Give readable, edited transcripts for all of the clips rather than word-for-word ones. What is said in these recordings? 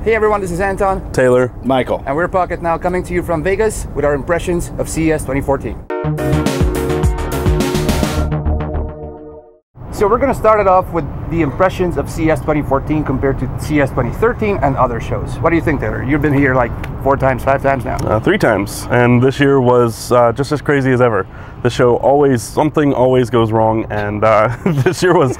Hey everyone, this is Anton, Taylor, Michael, and we're Pocketnow coming to you from Vegas with our impressions of CES 2014. So we're going to start it off with the impressions of CES 2014 compared to CES 2013 and other shows. What do you think, Taylor? You've been here like 4 times, 5 times now. 3 times, and this year was just as crazy as ever. The show something always goes wrong, and this year was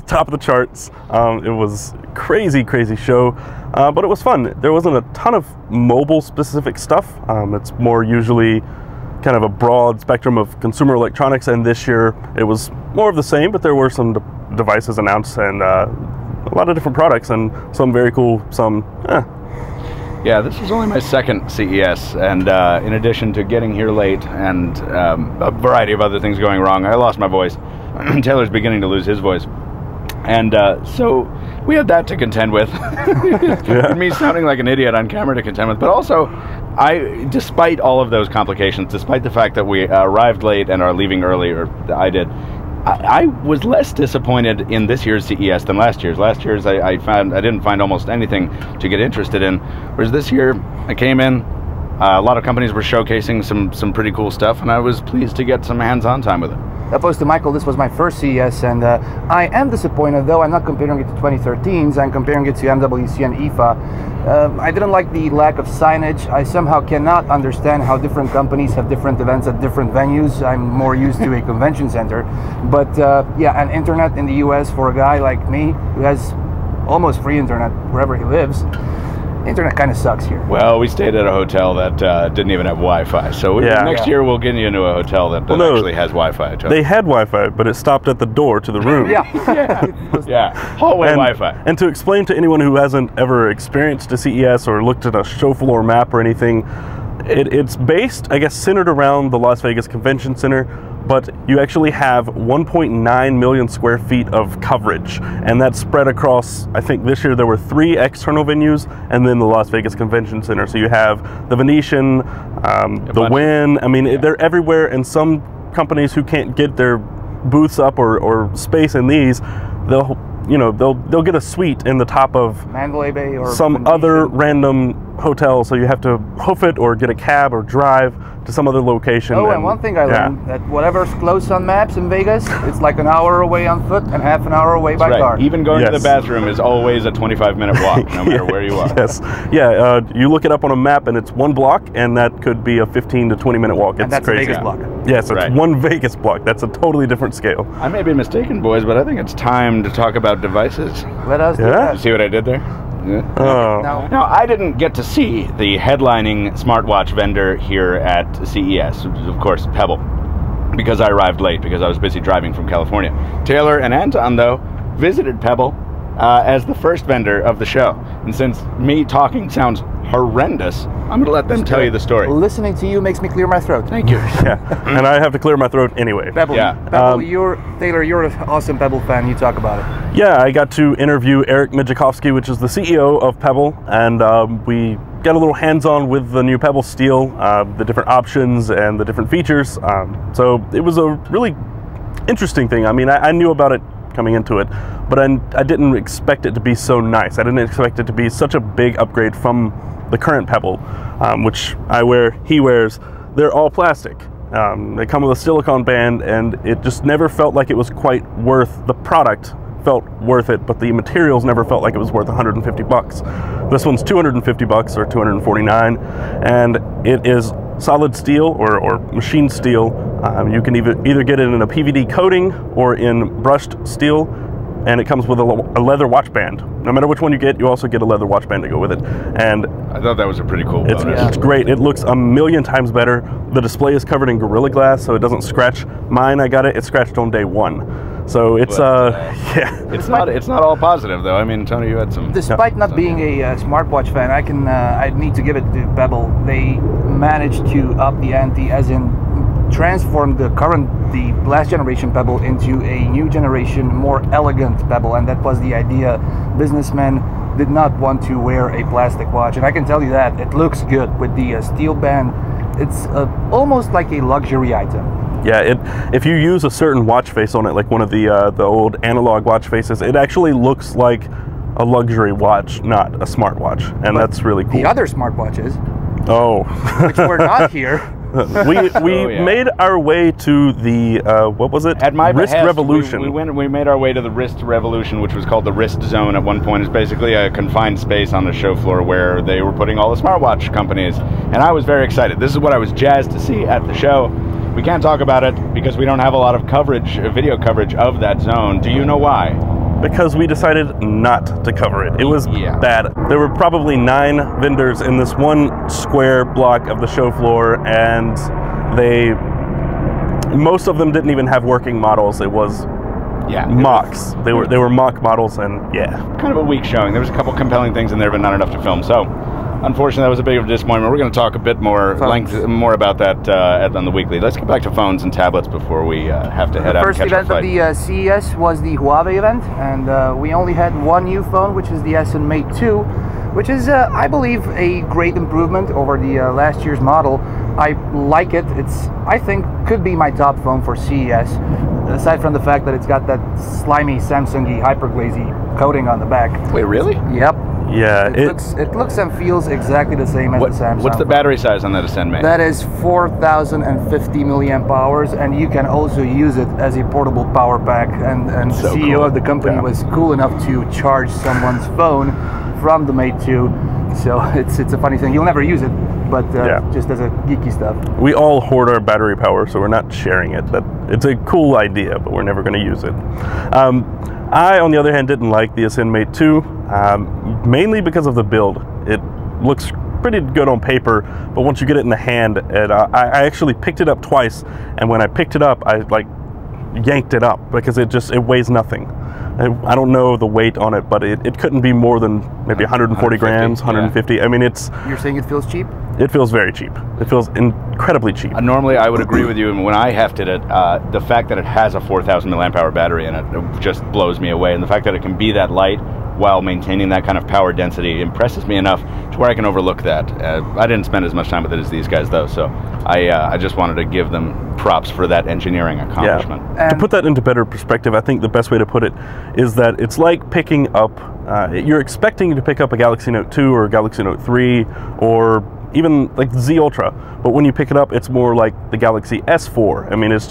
top of the charts. It was crazy show, but it was fun. There wasn't a ton of mobile-specific stuff. It's more usually kind of a broad spectrum of consumer electronics, and this year it was more of the same, but there were some devices announced and a lot of different products, and some very cool, some Yeah, this was only my second CES, and in addition to getting here late and a variety of other things going wrong, I lost my voice. Taylor's beginning to lose his voice. And so we had that to contend with. Yeah. Me sounding like an idiot on camera to contend with. But also, despite all of those complications, despite the fact that we arrived late and are leaving early, or I did, I was less disappointed in this year's CES than last year's. Last year's I didn't find almost anything to get interested in, whereas this year I came in, a lot of companies were showcasing some pretty cool stuff, and I was pleased to get some hands-on time with it. Opposed to Michael, this was my first CES, and I am disappointed, though I'm not comparing it to 2013's, I'm comparing it to MWC and IFA. I didn't like the lack of signage. I somehow cannot understand how different companies have different events at different venues. I'm more used to a convention center. But yeah, and internet in the US for a guy like me who has almost free internet wherever he lives, internet kind of sucks here. Well, we stayed at a hotel that didn't even have Wi-Fi. So next year we'll get you into a hotel that actually has Wi-Fi. They had Wi-Fi, but it stopped at the door to the room. Yeah, hallway Wi-Fi. And to explain to anyone who hasn't ever experienced a CES or looked at a show floor map or anything, it's based, I guess, centered around the Las Vegas Convention Center, but you actually have 1.9 million square feet of coverage, and that's spread across, I think this year there were 3 external venues and then the Las Vegas Convention Center. So you have the Venetian, the Wynn, I mean, they're everywhere, and some companies who can't get their booths up or space in these, they'll get a suite in the top of Mandalay Bay or some Venetian. other random hotel, so you have to hoof it or get a cab or drive to some other location. Oh, and one thing I learned, that whatever's close on maps in Vegas, it's like an hour away on foot and half an hour away by car. Even going to the bathroom is always a 25-minute walk, no matter where you are. Yes. Yeah, you look it up on a map and it's 1 block, and that could be a 15 to 20-minute walk. It's and that's crazy. a Vegas block. Yes, it's 1 Vegas block. That's a totally different scale. I may be mistaken, boys, but I think it's time to talk about devices. Let us do that. You see what I did there? Yeah. Oh. No. I didn't get to see the headlining smartwatch vendor here at CES, which is, of course, Pebble, because I arrived late because I was busy driving from California. Taylor and Anton, though, visited Pebble as the first vendor of the show. And since me talking sounds horrendous, I'm going to let them tell you the story. Listening to you makes me clear my throat. Thank you. Yeah, and I have to clear my throat anyway. Pebble, Pebble, Taylor, you're an awesome Pebble fan. You talk about it. Yeah, I got to interview Eric Mijakovsky, which is the CEO of Pebble, and we got a little hands-on with the new Pebble Steel, the different options and the different features. So it was a really interesting thing. I mean, I knew about it coming into it, but I didn't expect it to be so nice. I didn't expect it to be such a big upgrade from the current Pebble, which I wear, he wears. They're all plastic. They come with a silicone band, and it just never felt like it was quite worth, the product felt worth it, but the materials never felt like it was worth 150 bucks. This one's 250 bucks or 249, and it is solid steel or machined steel. You can either get it in a PVD coating or in brushed steel, and it comes with a leather watch band. No matter which one you get, you also get a leather watch band to go with it. And I thought that was a pretty cool bonus. It's great. It looks a million times better. The display is covered in Gorilla Glass, so it doesn't scratch. Mine, I got it scratched on day 1. So it's it's not all positive though. I mean, Tony, you had some. Despite not being a smartwatch fan, I need to give it to Pebble. They managed to up the ante, as in transform the last generation Pebble into a new generation, more elegant Pebble, and that was the idea. Businessmen did not want to wear a plastic watch, and I can tell you that it looks good with the steel band. It's almost like a luxury item. Yeah, if you use a certain watch face on it, like one of the old analog watch faces, it actually looks like a luxury watch, not a smartwatch, and that's really cool. The other smartwatches, which were not here. we made our way to the what was it? At my Wrist behest, Revolution. We made our way to the Wrist Revolution, which was called the Wrist Zone at one point. It's basically a confined space on the show floor where they were putting all the smartwatch companies, and I was very excited. This is what I was jazzed to see at the show. We can't talk about it because we don't have a lot of coverage, video coverage of that zone. Do you know why? Because we decided not to cover it. It was bad. There were probably 9 vendors in this one square block of the show floor, and most of them didn't even have working models. It was mocks. They were mock models, and kind of a weak showing. There was a couple compelling things in there, but not enough to film. So, unfortunately, that was a bit of a disappointment. We're going to talk a bit more more about that on the weekly. Let's get back to phones and tablets before we have to head out. The first event of the CES was the Huawei event, and we only had one new phone, which is the SN Mate 2, which is, I believe, a great improvement over the last year's model. I like it. I think, could be my top phone for CES, aside from the fact that it's got that slimy Samsung-y hyperglazy coating on the back. Wait, really? Yep. Yeah, it looks and feels exactly the same as the Samsung. What's the battery size on that Ascend Mate? That is 4,050 milliamp hours, and you can also use it as a portable power pack. And the CEO of the company was cool enough to charge someone's phone from the Mate 2. So it's a funny thing. You'll never use it, but just as a geeky stuff. We all hoard our battery power, so we're not sharing it. It's a cool idea, but we're never going to use it. I, on the other hand, didn't like the Ascend Mate 2, mainly because of the build. It looks pretty good on paper, but once you get it in the hand, I actually picked it up twice, and when I picked it up, I yanked it up because it weighs nothing. I don't know the weight on it, but it couldn't be more than maybe 140 grams, 150. I mean, You're saying it feels cheap? It feels very cheap. It feels incredibly cheap. Normally, I would agree with you, and when I hefted it, the fact that it has a 4,000 milliamp hour battery in it just blows me away, and the fact that it can be that light while maintaining that kind of power density impresses me enough to where I can overlook that. I didn't spend as much time with it as these guys, though, so I just wanted to give them props for that engineering accomplishment. Yeah. To put that into better perspective, I think the best way to put it is that it's like picking up, you're expecting to pick up a Galaxy Note 2 or a Galaxy Note 3 or even like the Z Ultra, but when you pick it up, it's more like the Galaxy S4. I mean, it's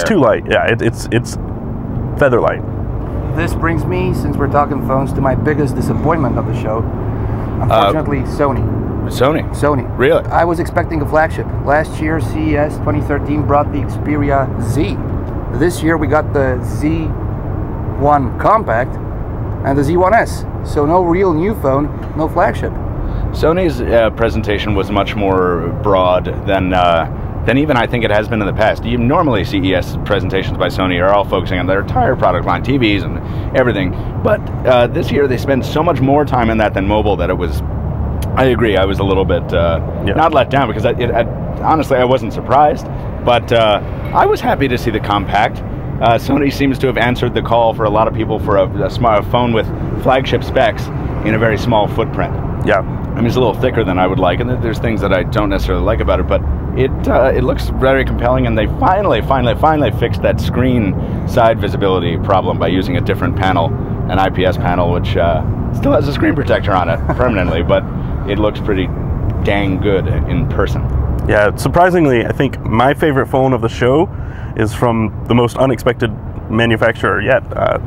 too light. Yeah, it's feather light. This brings me, since we're talking phones, to my biggest disappointment of the show. Unfortunately, Sony. Sony? Really? I was expecting a flagship. Last year, CES 2013 brought the Xperia Z. This year, we got the Z1 Compact and the Z1S. So no real new phone, no flagship. Sony's presentation was much more broad than even I think it has been in the past. Normally, CES presentations by Sony are all focusing on their entire product line, TVs and everything. But this year, they spent so much more time in that than mobile that it was. I agree. I was a little bit not let down because honestly, I wasn't surprised. But I was happy to see the Compact. Sony seems to have answered the call for a lot of people for a smartphone with flagship specs in a very small footprint. Yeah. I mean, it's a little thicker than I would like, and there's things that I don't necessarily like about it, but it looks very compelling, and they finally fixed that screen side visibility problem by using a different panel, an IPS panel, which still has a screen protector on it permanently, but it looks pretty dang good in person. Yeah, surprisingly, I think my favorite phone of the show is from the most unexpected manufacturer yet,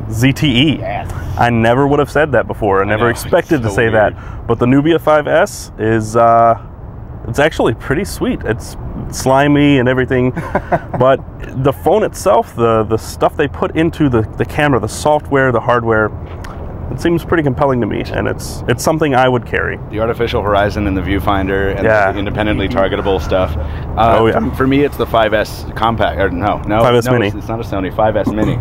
ZTE. Yes. I never would have said that before. I never expected to say that. But the Nubia 5S is, it's actually pretty sweet. It's slimy and everything. But the phone itself, the stuff they put into the camera, the software, the hardware, it seems pretty compelling to me, and it's something I would carry. The artificial horizon in the viewfinder and the independently targetable stuff. For me, it's the 5S Compact. Or no, 5S Mini. It's not a Sony 5S Mini.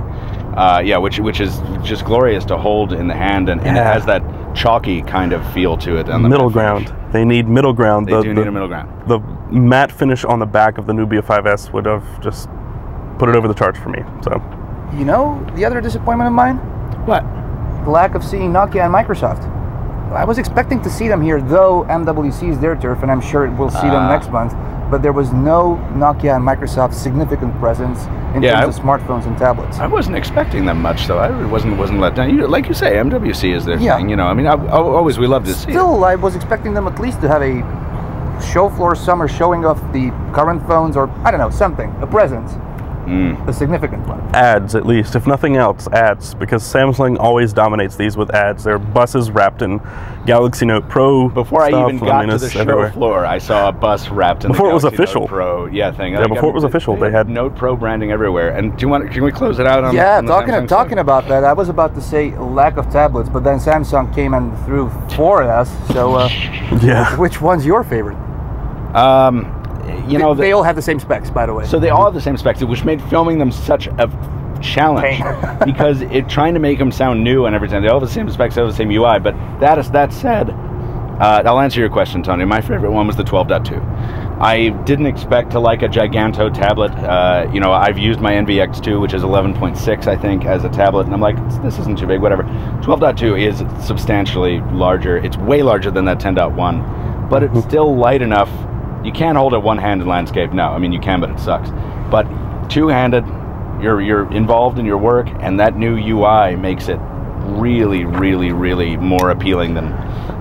Which is just glorious to hold in the hand, and it has that chalky kind of feel to it. And middle ground. They need middle ground. They do need a middle ground. The matte finish on the back of the Nubia 5S would have just put it over the charts for me. So, you know, the other disappointment of mine? What? The lack of seeing Nokia and Microsoft. I was expecting to see them here, though MWC is their turf, and I'm sure we'll see them next month. but there was no Nokia and Microsoft significant presence in terms of smartphones and tablets. I wasn't expecting them much, though. I really wasn't let down. Like you say, MWC is their thing. You know, I mean, always we love to see it. Still, I was expecting them at least to have a show floor summer showing off the current phones, or I don't know, something, a presence. A significant one. Ads, at least, if nothing else, ads, because Samsung always dominates these with ads. There are buses wrapped in Galaxy Note Pro. Before I even got to the show floor, I saw a bus wrapped in before the it was Galaxy official Note Pro thing. Yeah, before it was official, they had Note Pro branding everywhere. And can we close it out on? Yeah, on the talking about that, I was about to say lack of tablets, but then Samsung came and threw 4 at us. So, yeah, which one's your favorite? You know, they all have the same specs, by the way. So they all have the same specs, which made filming them such a challenge because trying to make them sound new and everything. They all have the same specs, they have the same UI. But that said, I'll answer your question, Tony. My favorite one was the 12.2. I didn't expect to like a Giganto tablet. You know, I've used my NVX2, which is 11.6, I think, as a tablet, and I'm like, this isn't too big, whatever. 12.2 is substantially larger. It's way larger than that 10.1, but it's still light enough. You can't hold it one-handed landscape. No, I mean you can, but it sucks. But two-handed, you're involved in your work, and that new UI makes it really, really, really more appealing than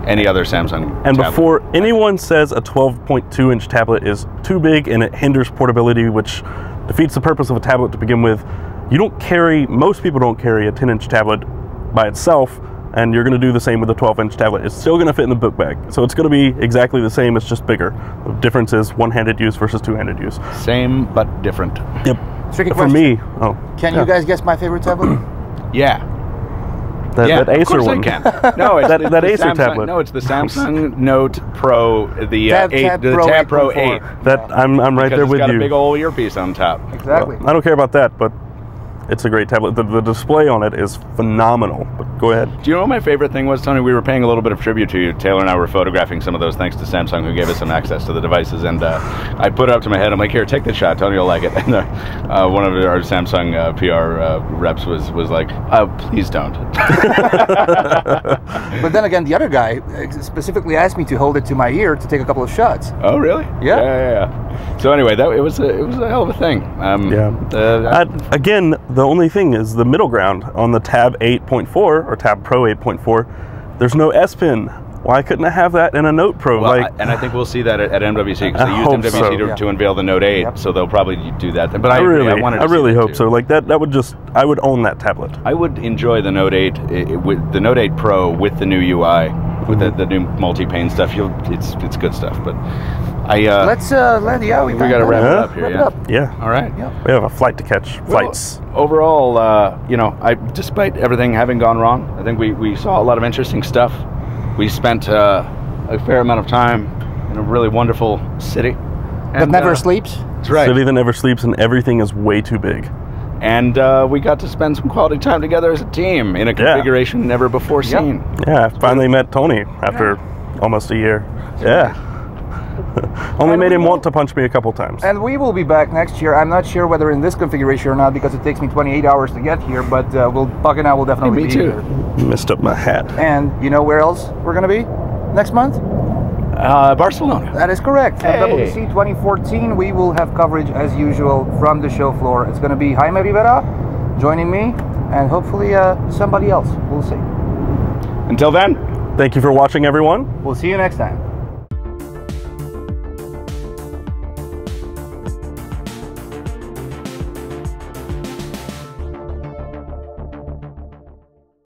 any other Samsung And tablet. Before anyone says a 12.2-inch tablet is too big and it hinders portability, which defeats the purpose of a tablet to begin with, most people don't carry a 10-inch tablet by itself, and you're going to do the same with a 12-inch tablet. It's still going to fit in the book bag. So it's going to be exactly the same, it's just bigger. The difference is one-handed use versus two-handed use. Same, but different. Yep. Tricky For me, Can you guys guess my favorite tablet? Yeah. That Acer one. Can. No, it's that Acer Samsung, tablet. No, it's the Samsung Note Pro, the Tab Pro 8. 8.4. That I'm right there with it's got you. a big old earpiece on top. Exactly. Well, I don't care about that, but it's a great tablet. The display on it is phenomenal. But go ahead. Do you know what my favorite thing was, Tony? We were paying a little bit of tribute to you. Taylor and I were photographing some of those thanks to Samsung, who gave us some access to the devices. And I put it up to my head. I'm like, here, take this shot. Tony will like it. And one of our Samsung PR reps was like, oh, please don't. But then again, the other guy specifically asked me to hold it to my ear to take a couple of shots. Oh, really? Yeah. So anyway, it was a hell of a thing. Again, the only thing is the middle ground on the Tab 8.4 or Tab Pro 8.4. There's no S Pen. Why couldn't I have that in a Note Pro? Well, and I think we'll see that at MWC, because they used MWC to unveil the Note 8, so they'll probably do that. But I really hope so. Like that would I would own that tablet. I would enjoy the Note 8 with the Note 8 Pro with the new UI, with the new multi-pane stuff. It's good stuff. But we got to wrap it up here. Yeah. All right. Yep. We have a flight to catch. Flights. Well, overall, despite everything having gone wrong, I think we saw a lot of interesting stuff. We spent a fair amount of time in a really wonderful city. That never sleeps? That's right. City that never sleeps, and everything is way too big. And we got to spend some quality time together as a team in a configuration never before seen. Yeah, I finally met Tony after almost a year. Yeah. Only made him want to punch me a couple times. And we will be back next year. I'm not sure whether in this configuration or not, because it takes me 28 hours to get here, but Pocketnow will definitely be here. Messed up my hat. And you know where else we're going to be next month? Barcelona. That is correct. Hey. WC 2014, we will have coverage as usual from the show floor. It's going to be Jaime Rivera joining me, and hopefully somebody else. We'll see. Until then, thank you for watching, everyone. We'll see you next time.